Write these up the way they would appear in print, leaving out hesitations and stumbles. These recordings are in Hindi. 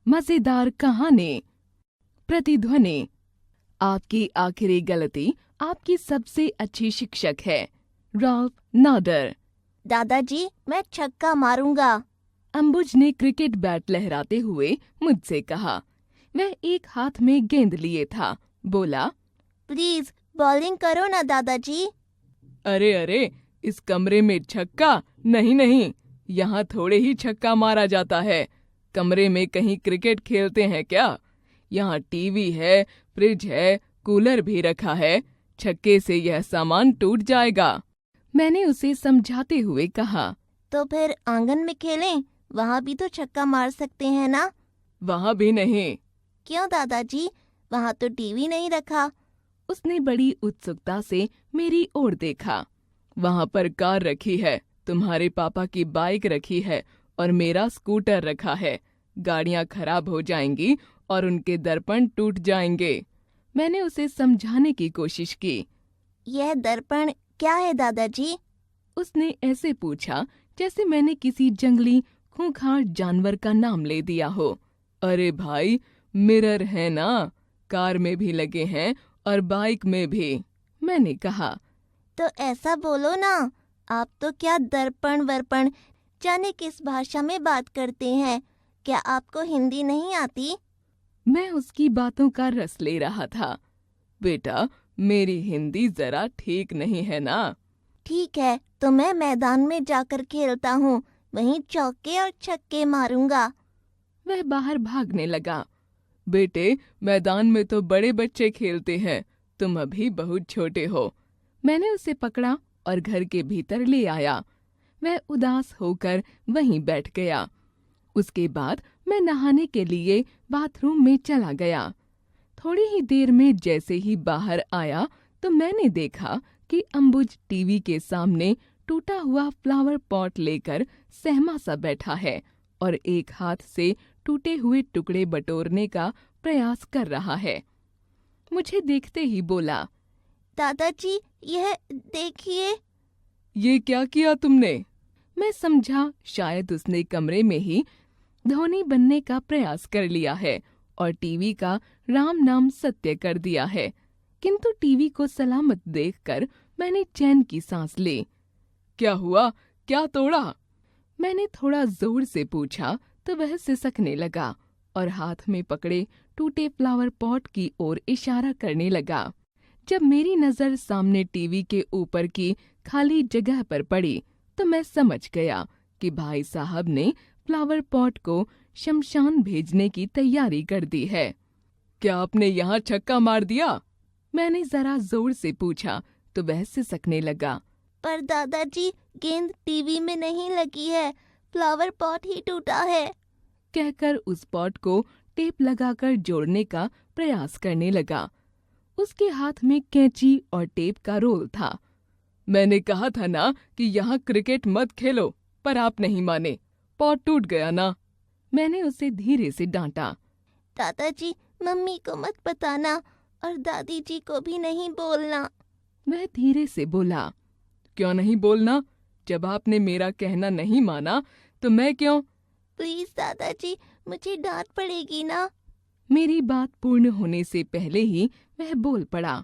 मजेदार कहानी। प्रतिध्वनि। आपकी आखिरी गलती आपकी सबसे अच्छी शिक्षक है। रॉल्फ नाडर। दादाजी, मैं छक्का मारूंगा। अंबुज ने क्रिकेट बैट लहराते हुए मुझसे कहा। वह एक हाथ में गेंद लिए था। बोला, प्लीज बॉलिंग करो ना दादाजी। अरे अरे, इस कमरे में छक्का नहीं नहीं, यहाँ थोड़े ही छक्का मारा जाता है। कमरे में कहीं क्रिकेट खेलते हैं क्या? यहाँ टीवी है, फ्रिज है, कूलर भी रखा है। छक्के से यह सामान टूट जाएगा। मैंने उसे समझाते हुए कहा। तो फिर आंगन में खेलें, वहाँ भी तो छक्का मार सकते हैं ना। वहाँ भी नहीं। क्यों दादाजी, वहाँ तो टीवी नहीं रखा। उसने बड़ी उत्सुकता से मेरी ओर देखा। वहाँ पर कार रखी है, तुम्हारे पापा की बाइक रखी है और मेरा स्कूटर रखा है। गाड़ियाँ खराब हो जाएंगी और उनके दर्पण टूट जाएंगे। मैंने उसे समझाने की कोशिश की। यह दर्पण क्या है दादाजी? उसने ऐसे पूछा जैसे मैंने किसी जंगली खूंखार जानवर का नाम ले दिया हो। अरे भाई, मिरर है ना, कार में भी लगे हैं और बाइक में भी। मैंने कहा। तो ऐसा बोलो ना, आप तो क्या दर्पण वर्पण जाने किस भाषा में बात करते हैं। क्या आपको हिंदी नहीं आती? मैं उसकी बातों का रस ले रहा था। बेटा, मेरी हिंदी जरा ठीक नहीं है ना। ठीक है, तो मैं मैदान में जाकर खेलता हूँ, वहीं चौके और छक्के मारूंगा। वह बाहर भागने लगा। बेटे, मैदान में तो बड़े बच्चे खेलते हैं, तुम अभी बहुत छोटे हो। मैंने उसे पकड़ा और घर के भीतर ले आया। वह उदास होकर वहीं बैठ गया। उसके बाद मैं नहाने के लिए बाथरूम में चला गया। थोड़ी ही देर में जैसे ही बाहर आया तो मैंने देखा कि अंबुज टीवी के सामने टूटा हुआ फ्लावर पॉट लेकर सहमा सा बैठा है और एक हाथ से टूटे हुए टुकड़े बटोरने का प्रयास कर रहा है। मुझे देखते ही बोला, दादाजी, यह देखिए। ये क्या किया तुमने? मैं समझा शायद उसने कमरे में ही धोनी बनने का प्रयास कर लिया है और टीवी का राम नाम सत्य कर दिया है। किंतु टीवी को सलामत देखकर मैंने चैन की सांस ली। क्या हुआ? क्या तोड़ा? मैंने थोड़ा जोर से पूछा तो वह सिसकने लगा और हाथ में पकड़े टूटे फ्लावर पॉट की ओर इशारा करने लगा। जब मेरी नजर सामने टीवी के ऊपर की खाली जगह पर पड़ी तो मैं समझ गया कि भाई साहब ने फ्लावर पॉट को शमशान भेजने की तैयारी कर दी है। क्या आपने यहाँ छक्का मार दिया? मैंने जरा जोर से पूछा तो वह सिसकने लगा। पर दादाजी, गेंद टीवी में नहीं लगी है, फ्लावर पॉट ही टूटा है। कहकर उस पॉट को टेप लगाकर जोड़ने का प्रयास करने लगा। उसके हाथ में कैंची और टेप का रोल था। मैंने कहा था ना कि यहाँ क्रिकेट मत खेलो, पर आप नहीं माने। पॉट टूट गया ना। मैंने उसे धीरे से डांटा। दादाजी, मम्मी को मत बताना और दादी जी को भी नहीं बोलना। वह धीरे से बोला। क्यों नहीं बोलना? जब आपने मेरा कहना नहीं माना तो मैं क्यों? प्लीज दादाजी, मुझे डांट पड़ेगी ना। मेरी बात पूर्ण होने से पहले ही वह बोल पड़ा।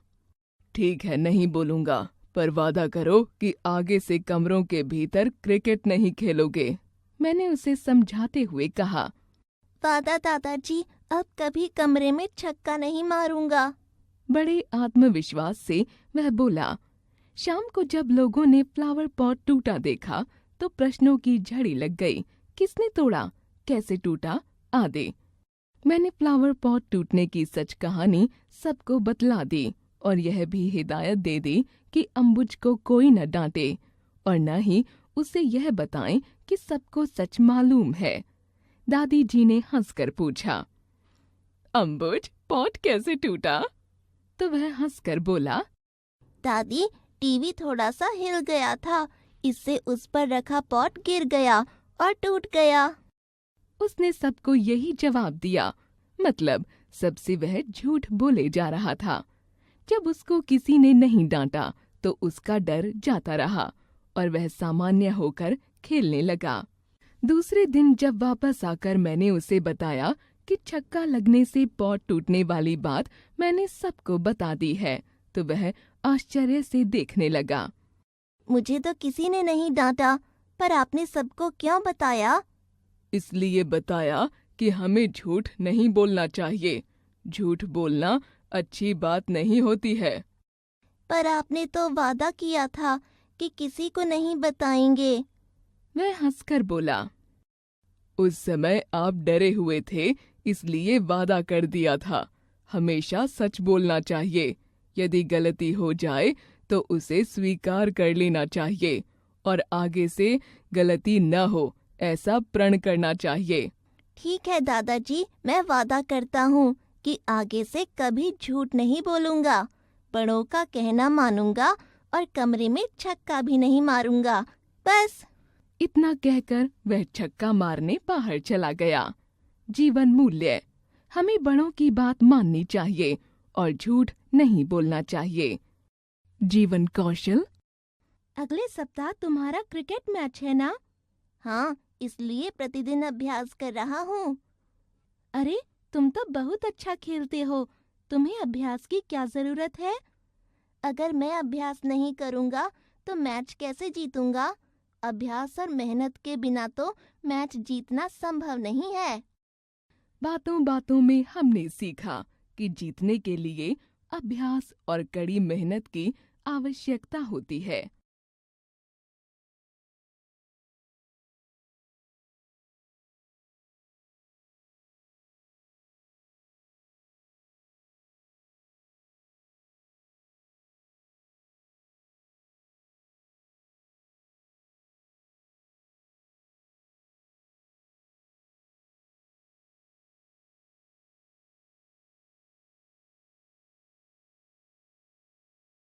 ठीक है, नहीं बोलूंगा, पर वादा करो कि आगे से कमरों के भीतर क्रिकेट नहीं खेलोगे। मैंने उसे समझाते हुए कहा। वादा दादाजी, अब कभी कमरे में छक्का नहीं मारूंगा। बड़े आत्मविश्वास से वह बोला। शाम को जब लोगों ने फ्लावर पॉट टूटा देखा तो प्रश्नों की झड़ी लग गई। किसने तोड़ा? कैसे टूटा? आदि। मैंने फ्लावर पॉट टूटने की सच कहानी सबको बतला दी और यह भी हिदायत दे दी कि अंबुज को कोई न डांटे और न ही उसे यह बताएं कि सबको सच मालूम है। दादी जी ने हंसकर पूछा, अंबुज, पॉट कैसे टूटा? तो वह हंसकर बोला, दादी, टीवी थोड़ा सा हिल गया था, इससे उस पर रखा पॉट गिर गया और टूट गया। उसने सबको यही जवाब दिया। मतलब सबसे वह झूठ बोले जा रहा था। जब उसको किसी ने नहीं डांटा तो उसका डर जाता रहा और वह सामान्य होकर खेलने लगा। दूसरे दिन जब वापस आकर मैंने उसे बताया कि छक्का लगने से पॉट टूटने वाली बात मैंने सबको बता दी है, तो वह आश्चर्य से देखने लगा। मुझे तो किसी ने नहीं डांटा, पर आपने सबको क्यों बताया? इसलिए बताया कि हमें झूठ नहीं बोलना चाहिए। झूठ बोलना अच्छी बात नहीं होती है। पर आपने तो वादा किया था कि किसी को नहीं बताएंगे। वह हंसकर बोला, उस समय आप डरे हुए थे, इसलिए वादा कर दिया था। हमेशा सच बोलना चाहिए। यदि गलती हो जाए तो उसे स्वीकार कर लेना चाहिए और आगे से गलती न हो ऐसा प्रण करना चाहिए। ठीक है दादाजी, मैं वादा करता हूँ कि आगे से कभी झूठ नहीं बोलूँगा, बड़ों का कहना मानूंगा और कमरे में छक्का भी नहीं मारूंगा। बस। इतना कहकर वह छक्का मारने बाहर चला गया। जीवन मूल्य: हमें बड़ों की बात माननी चाहिए और झूठ नहीं बोलना चाहिए। जीवन कौशल: अगले सप्ताह तुम्हारा क्रिकेट मैच है ना? हाँ, इसलिए प्रतिदिन अभ्यास कर रहा हूँ। अरे, तुम तो बहुत अच्छा खेलते हो। तुम्हें अभ्यास की क्या जरूरत है? अगर मैं अभ्यास नहीं करूँगा तो मैच कैसे जीतूंगा? अभ्यास और मेहनत के बिना तो मैच जीतना संभव नहीं है। बातों बातों में हमने सीखा कि जीतने के लिए अभ्यास और कड़ी मेहनत की आवश्यकता होती है।